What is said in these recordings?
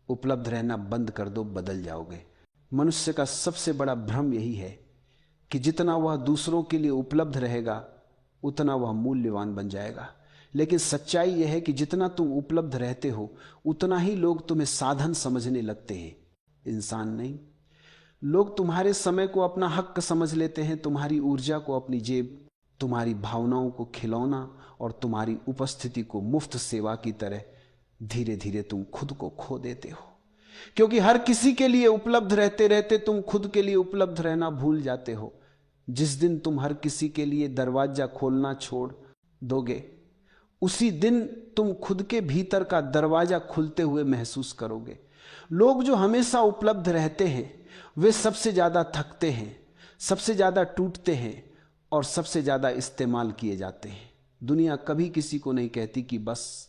उपलब्ध रहना बंद कर दो, बदल जाओगे। मनुष्य का सबसे बड़ा भ्रम यही है कि जितना वह दूसरों के लिए उपलब्ध रहेगा उतना वह मूल्यवान बन जाएगा। लेकिन सच्चाई यह है कि जितना तुम उपलब्ध रहते हो उतना ही लोग तुम्हें साधन समझने लगते हैं, इंसान नहीं। लोग तुम्हारे समय को अपना हक समझ लेते हैं, तुम्हारी ऊर्जा को अपनी जेब, तुम्हारी भावनाओं को खिलौना और तुम्हारी उपस्थिति को मुफ्त सेवा की तरह। धीरे धीरे तुम खुद को खो देते हो, क्योंकि हर किसी के लिए उपलब्ध रहते रहते तुम खुद के लिए उपलब्ध रहना भूल जाते हो। जिस दिन तुम हर किसी के लिए दरवाजा खोलना छोड़ दोगे, उसी दिन तुम खुद के भीतर का दरवाजा खुलते हुए महसूस करोगे। लोग जो हमेशा उपलब्ध रहते हैं वे सबसे ज्यादा थकते हैं, सबसे ज्यादा टूटते हैं और सबसे ज्यादा इस्तेमाल किए जाते हैं। दुनिया कभी किसी को नहीं कहती कि बस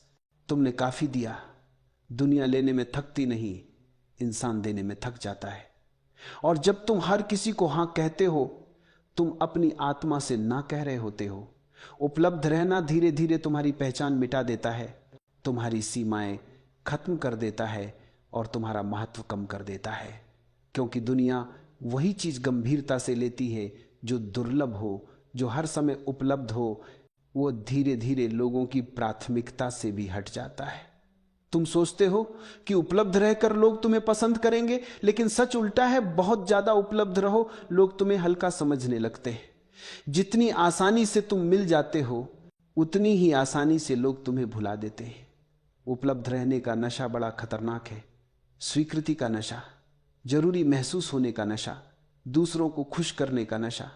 तुमने काफी दिया। दुनिया लेने में थकती नहीं, इंसान देने में थक जाता है। और जब तुम हर किसी को हां कहते हो, तुम अपनी आत्मा से ना कह रहे होते हो। उपलब्ध रहना धीरे धीरे तुम्हारी पहचान मिटा देता है, तुम्हारी सीमाएं खत्म कर देता है और तुम्हारा महत्व कम कर देता है। क्योंकि दुनिया वही चीज गंभीरता से लेती है जो दुर्लभ हो, जो हर समय उपलब्ध हो। वो धीरे धीरे लोगों की प्राथमिकता से भी हट जाता है। तुम सोचते हो कि उपलब्ध रहकर लोग तुम्हें पसंद करेंगे, लेकिन सच उल्टा है। बहुत ज्यादा उपलब्ध रहो, लोग तुम्हें हल्का समझने लगते हैं। जितनी आसानी से तुम मिल जाते हो उतनी ही आसानी से लोग तुम्हें भुला देते हैं। उपलब्ध रहने का नशा बड़ा खतरनाक है। स्वीकृति का नशा, जरूरी महसूस होने का नशा, दूसरों को खुश करने का नशा,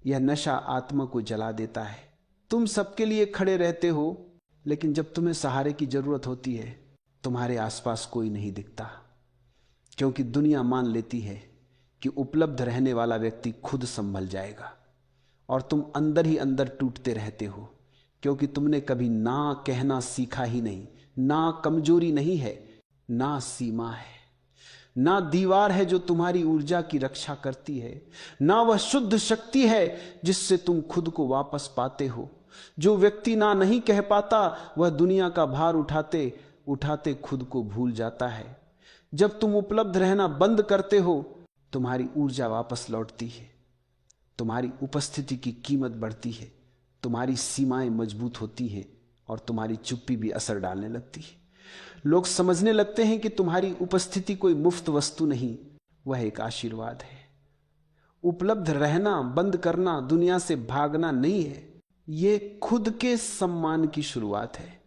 यह नशा आत्मा को जला देता है। तुम सबके लिए खड़े रहते हो, लेकिन जब तुम्हें सहारे की जरूरत होती है तुम्हारे आसपास कोई नहीं दिखता, क्योंकि दुनिया मान लेती है कि उपलब्ध रहने वाला व्यक्ति खुद संभल जाएगा। और तुम अंदर ही अंदर टूटते रहते हो, क्योंकि तुमने कभी ना कहना सीखा ही नहीं। ना कमजोरी नहीं है, ना सीमा है, ना दीवार है जो तुम्हारी ऊर्जा की रक्षा करती है, ना वह शुद्ध शक्ति है जिससे तुम खुद को वापस पाते हो। जो व्यक्ति ना नहीं कह पाता वह दुनिया का भार उठाते उठाते खुद को भूल जाता है। जब तुम उपलब्ध रहना बंद करते हो तुम्हारी ऊर्जा वापस लौटती है, तुम्हारी उपस्थिति की कीमत बढ़ती है, तुम्हारी सीमाएं मजबूत होती हैं और तुम्हारी चुप्पी भी असर डालने लगती है। लोग समझने लगते हैं कि तुम्हारी उपस्थिति कोई मुफ्त वस्तु नहीं, वह एक आशीर्वाद है। उपलब्ध रहना बंद करना दुनिया से भागना नहीं है, ये खुद के सम्मान की शुरुआत है।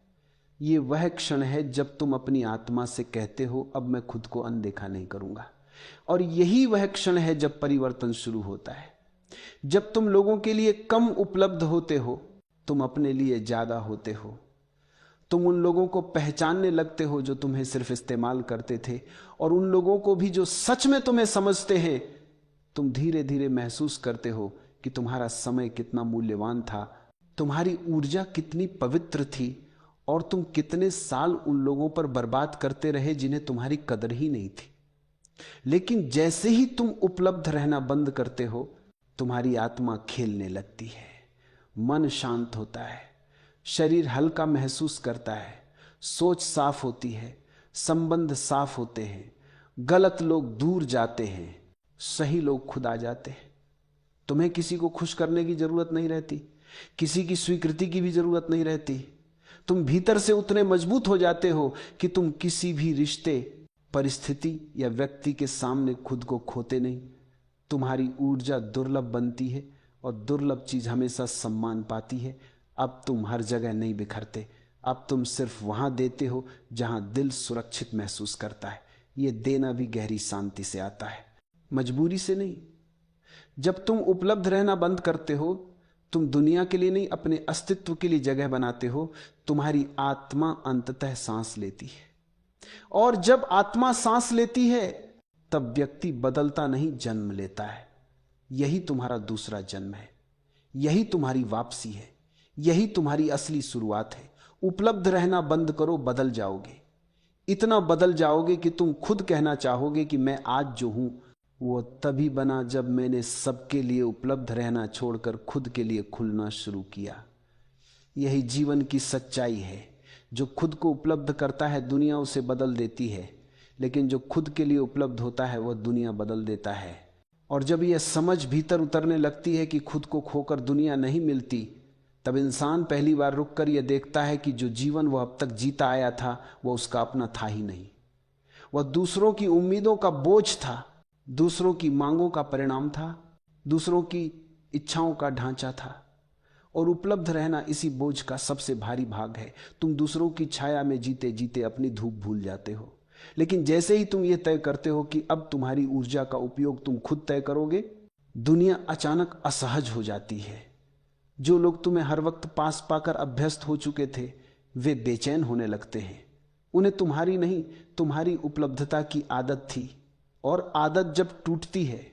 ये वह क्षण है जब तुम अपनी आत्मा से कहते हो अब मैं खुद को अनदेखा नहीं करूंगा। और यही वह क्षण है जब परिवर्तन शुरू होता है। जब तुम लोगों के लिए कम उपलब्ध होते हो, तुम अपने लिए ज्यादा होते हो। तुम उन लोगों को पहचानने लगते हो जो तुम्हें सिर्फ इस्तेमाल करते थे, और उन लोगों को भी जो सच में तुम्हें समझते हैं। तुम धीरे धीरे महसूस करते हो कि तुम्हारा समय कितना मूल्यवान था, तुम्हारी ऊर्जा कितनी पवित्र थी, और तुम कितने साल उन लोगों पर बर्बाद करते रहे जिन्हें तुम्हारी कदर ही नहीं थी। लेकिन जैसे ही तुम उपलब्ध रहना बंद करते हो तुम्हारी आत्मा खेलने लगती है, मन शांत होता है, शरीर हल्का महसूस करता है, सोच साफ होती है, संबंध साफ होते हैं, गलत लोग दूर जाते हैं, सही लोग खुद आ जाते हैं। तुम्हें किसी को खुश करने की जरूरत नहीं रहती, किसी की स्वीकृति की भी जरूरत नहीं रहती। तुम भीतर से उतने मजबूत हो जाते हो कि तुम किसी भी रिश्ते, परिस्थिति या व्यक्ति के सामने खुद को खोते नहीं। तुम्हारी ऊर्जा दुर्लभ बनती है और दुर्लभ चीज हमेशा सम्मान पाती है। अब तुम हर जगह नहीं बिखरते, अब तुम सिर्फ वहां देते हो जहां दिल सुरक्षित महसूस करता है। यह देना भी गहरी शांति से आता है, मजबूरी से नहीं। जब तुम उपलब्ध रहना बंद करते हो तुम दुनिया के लिए नहीं अपने अस्तित्व के लिए जगह बनाते हो। तुम्हारी आत्मा अंततः सांस लेती है, और जब आत्मा सांस लेती है तब व्यक्ति बदलता नहीं, जन्म लेता है। यही तुम्हारा दूसरा जन्म है, यही तुम्हारी वापसी है, यही तुम्हारी असली शुरुआत है। उपलब्ध रहना बंद करो, बदल जाओगे। इतना बदल जाओगे कि तुम खुद कहना चाहोगे कि मैं आज जो हूं वो तभी बना जब मैंने सबके लिए उपलब्ध रहना छोड़कर खुद के लिए खुलना शुरू किया। यही जीवन की सच्चाई है। जो खुद को उपलब्ध करता है दुनिया उसे बदल देती है, लेकिन जो खुद के लिए उपलब्ध होता है वह दुनिया बदल देता है। और जब यह समझ भीतर उतरने लगती है कि खुद को खोकर दुनिया नहीं मिलती, तब इंसान पहली बार रुककर यह देखता है कि जो जीवन वह अब तक जीता आया था वह उसका अपना था ही नहीं। वह दूसरों की उम्मीदों का बोझ था, दूसरों की मांगों का परिणाम था, दूसरों की इच्छाओं का ढांचा था। और उपलब्ध रहना इसी बोझ का सबसे भारी भाग है। तुम दूसरों की छाया में जीते जीते अपनी धूप भूल जाते हो, लेकिन जैसे ही तुम ये तय करते हो कि अब तुम्हारी ऊर्जा का उपयोग तुम खुद तय करोगे, दुनिया अचानक असहज हो जाती है। जो लोग तुम्हें हर वक्त पास पाकर अभ्यस्त हो चुके थे वे बेचैन होने लगते हैं। उन्हें तुम्हारी नहीं, तुम्हारी उपलब्धता की आदत थी, और आदत जब टूटती है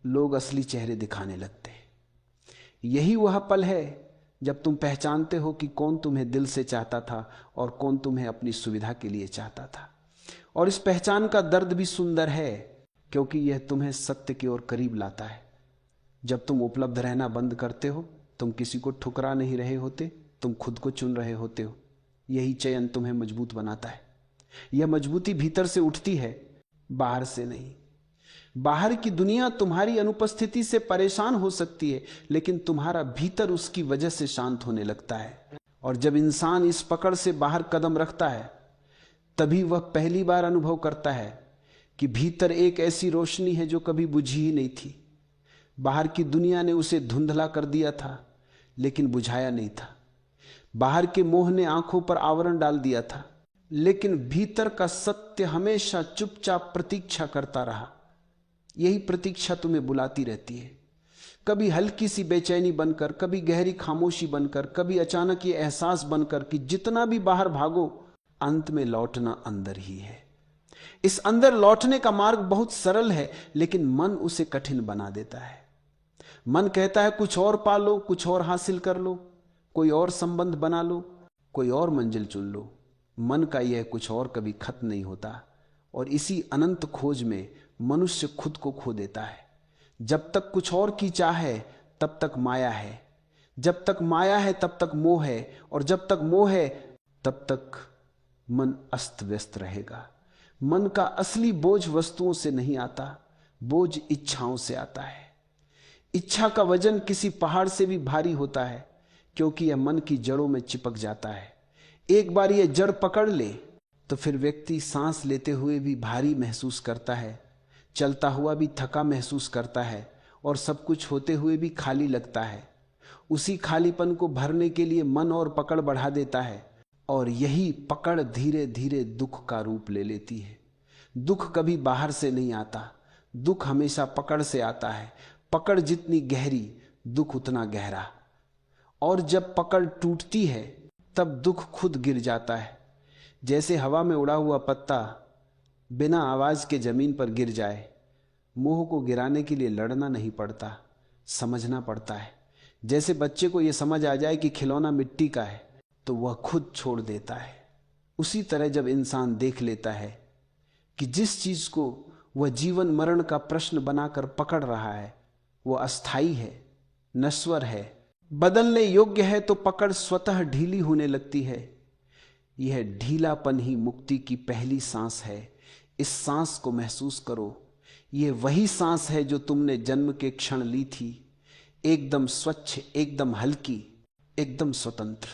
लोग असली चेहरे दिखाने लगते हैं। यही वह पल है जब तुम पहचानते हो कि कौन तुम्हें दिल से चाहता था और कौन तुम्हें अपनी सुविधा के लिए चाहता था। और इस पहचान का दर्द भी सुंदर है, क्योंकि यह तुम्हें सत्य की ओर करीब लाता है। जब तुम उपलब्ध रहना बंद करते हो, तुम किसी को ठुकरा नहीं रहे होते, तुम खुद को चुन रहे होते हो। यही चयन तुम्हें मजबूत बनाता है। यह मजबूती भीतर से उठती है, बाहर से नहीं। बाहर की दुनिया तुम्हारी अनुपस्थिति से परेशान हो सकती है, लेकिन तुम्हारा भीतर उसकी वजह से शांत होने लगता है। और जब इंसान इस पकड़ से बाहर कदम रखता है, तभी वह पहली बार अनुभव करता है कि भीतर एक ऐसी रोशनी है जो कभी बुझी ही नहीं थी। बाहर की दुनिया ने उसे धुंधला कर दिया था, लेकिन बुझाया नहीं था। बाहर के मोह ने आंखों पर आवरण डाल दिया था, लेकिन भीतर का सत्य हमेशा चुपचाप प्रतीक्षा करता रहा। यही प्रतीक्षा तुम्हें बुलाती रहती है, कभी हल्की सी बेचैनी बनकर, कभी गहरी खामोशी बनकर, कभी अचानक ये एहसास बनकर कि जितना भी बाहर भागो अंत में लौटना अंदर ही है। इस अंदर लौटने का मार्ग बहुत सरल है, लेकिन मन उसे कठिन बना देता है। मन कहता है कुछ और पालो, कुछ और हासिल कर लो, कोई और संबंध बना लो, कोई और मंजिल चुन लो। मन का यह कुछ और कभी खत्म नहीं होता, और इसी अनंत खोज में मनुष्य खुद को खो देता है। जब तक कुछ और की चाह है तब तक माया है, जब तक माया है तब तक मोह है, और जब तक मोह है तब तक मन अस्त व्यस्त रहेगा। मन का असली बोझ वस्तुओं से नहीं आता, बोझ इच्छाओं से आता है। इच्छा का वजन किसी पहाड़ से भी भारी होता है, क्योंकि यह मन की जड़ों में चिपक जाता है। एक बार यह जड़ पकड़ ले तो फिर व्यक्ति सांस लेते हुए भी भारी महसूस करता है, चलता हुआ भी थका महसूस करता है, और सब कुछ होते हुए भी खाली लगता है। उसी खालीपन को भरने के लिए मन और पकड़ बढ़ा देता है, और यही पकड़ धीरे धीरे दुख का रूप ले लेती है। दुख कभी बाहर से नहीं आता, दुख हमेशा पकड़ से आता है। पकड़ जितनी गहरी, दुख उतना गहरा। और जब पकड़ टूटती है तब दुख खुद गिर जाता है। जैसे हवा में उड़ा हुआ पत्ता बिना आवाज के जमीन पर गिर जाए। मोह को गिराने के लिए लड़ना नहीं पड़ता, समझना पड़ता है। जैसे बच्चे को यह समझ आ जाए कि खिलौना मिट्टी का है तो वह खुद छोड़ देता है। उसी तरह जब इंसान देख लेता है कि जिस चीज को वह जीवन मरण का प्रश्न बनाकर पकड़ रहा है वह अस्थाई है, नश्वर है, बदलने योग्य है, तो पकड़ स्वतः ढीली होने लगती है। यह ढीलापन ही मुक्ति की पहली सांस है। इस सांस को महसूस करो। यह वही सांस है जो तुमने जन्म के क्षण ली थी, एकदम स्वच्छ, एकदम हल्की, एकदम स्वतंत्र।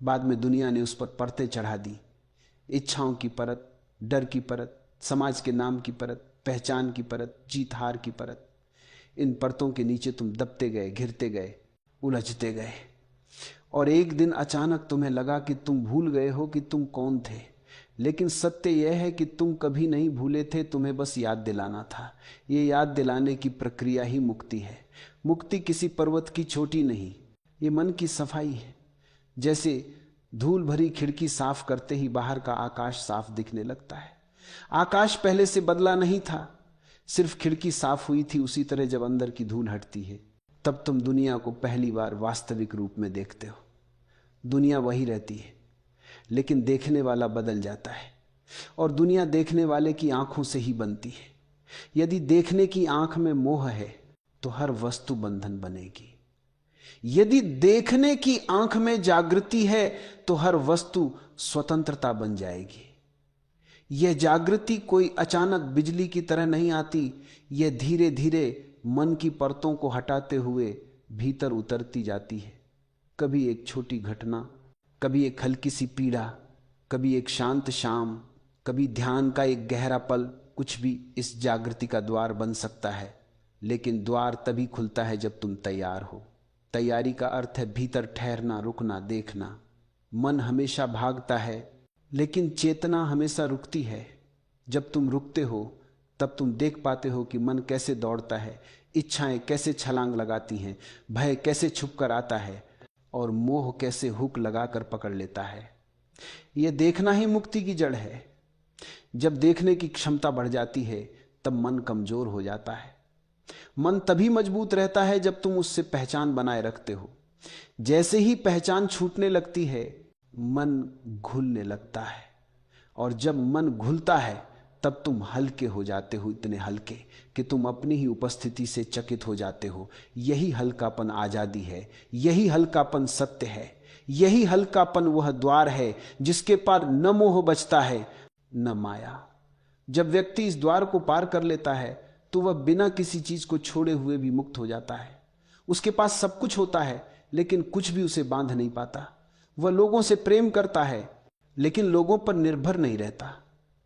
बाद में दुनिया ने उस पर परतें चढ़ा दी, इच्छाओं की परत, डर की परत, समाज के नाम की परत, पहचान की परत, जीत हार की परत। इन परतों के नीचे तुम दबते गए, घिरते गए, उलझते गए, और एक दिन अचानक तुम्हें लगा कि तुम भूल गए हो कि तुम कौन थे। लेकिन सत्य यह है कि तुम कभी नहीं भूले थे, तुम्हें बस याद दिलाना था। ये याद दिलाने की प्रक्रिया ही मुक्ति है। मुक्ति किसी पर्वत की चोटी नहीं, ये मन की सफाई है। जैसे धूल भरी खिड़की साफ करते ही बाहर का आकाश साफ दिखने लगता है। आकाश पहले से बदला नहीं था, सिर्फ खिड़की साफ हुई थी। उसी तरह जब अंदर की धूल हटती है तब तुम दुनिया को पहली बार वास्तविक रूप में देखते हो। दुनिया वही रहती है, लेकिन देखने वाला बदल जाता है, और दुनिया देखने वाले की आंखों से ही बनती है। यदि देखने की आंख में मोह है तो हर वस्तु बंधन बनेगी। यदि देखने की आंख में जागृति है तो हर वस्तु स्वतंत्रता बन जाएगी। यह जागृति कोई अचानक बिजली की तरह नहीं आती, यह धीरे धीरे मन की परतों को हटाते हुए भीतर उतरती जाती है। कभी एक छोटी घटना, कभी एक हल्की सी पीड़ा, कभी एक शांत शाम, कभी ध्यान का एक गहरा पल, कुछ भी इस जागृति का द्वार बन सकता है। लेकिन द्वार तभी खुलता है जब तुम तैयार हो। तैयारी का अर्थ है भीतर ठहरना, रुकना, देखना। मन हमेशा भागता है लेकिन चेतना हमेशा रुकती है। जब तुम रुकते हो तब तुम देख पाते हो कि मन कैसे दौड़ता है, इच्छाएं कैसे छलांग लगाती हैं, भय कैसे छुप कर आता है और मोह कैसे हुक लगाकर पकड़ लेता है। यह देखना ही मुक्ति की जड़ है। जब देखने की क्षमता बढ़ जाती है तब मन कमजोर हो जाता है। मन तभी मजबूत रहता है जब तुम उससे पहचान बनाए रखते हो। जैसे ही पहचान छूटने लगती है मन घुलने लगता है, और जब मन घुलता है तब तुम हल्के हो जाते हो, इतने हल्के कि तुम अपनी ही उपस्थिति से चकित हो जाते हो। यही हल्कापन आजादी है, यही हल्कापन सत्य है, यही हल्कापन वह द्वार है जिसके पार न मोह बचता है न माया। जब व्यक्ति इस द्वार को पार कर लेता है तो वह बिना किसी चीज को छोड़े हुए भी मुक्त हो जाता है। उसके पास सब कुछ होता है लेकिन कुछ भी उसे बांध नहीं पाता। वह लोगों से प्रेम करता है लेकिन लोगों पर निर्भर नहीं रहता।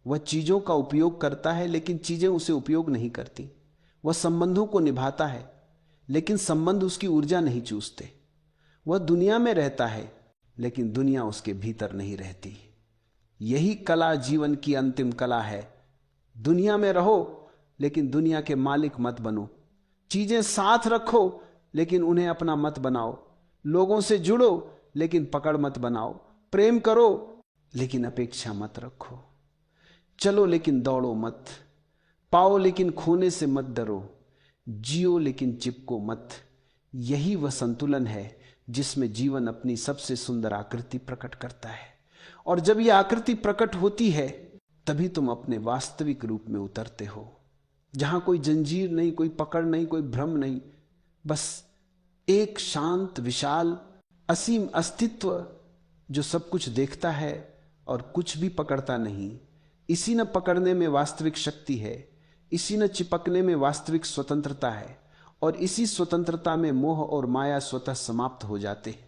वह चीजों का उपयोग करता है लेकिन चीजें उसे उपयोग नहीं करती। वह संबंधों को निभाता है लेकिन संबंध उसकी ऊर्जा नहीं चूसते। वह दुनिया में रहता है लेकिन दुनिया उसके भीतर नहीं रहती। यही कला जीवन की अंतिम कला है। दुनिया में रहो लेकिन दुनिया के मालिक मत बनो। चीजें साथ रखो लेकिन उन्हें अपना मत बनाओ। लोगों से जुड़ो लेकिन पकड़ मत बनाओ। प्रेम करो लेकिन अपेक्षा मत रखो। चलो लेकिन दौड़ो मत। पाओ लेकिन खोने से मत डरो। जियो लेकिन चिपको मत। यही वह संतुलन है जिसमें जीवन अपनी सबसे सुंदर आकृति प्रकट करता है। और जब यह आकृति प्रकट होती है तभी तुम अपने वास्तविक रूप में उतरते हो, जहां कोई जंजीर नहीं, कोई पकड़ नहीं, कोई भ्रम नहीं, बस एक शांत विशाल असीम अस्तित्व जो सब कुछ देखता है और कुछ भी पकड़ता नहीं। इसी न पकड़ने में वास्तविक शक्ति है, इसी न चिपकने में वास्तविक स्वतंत्रता है, और इसी स्वतंत्रता में मोह और माया स्वतः समाप्त हो जाते हैं।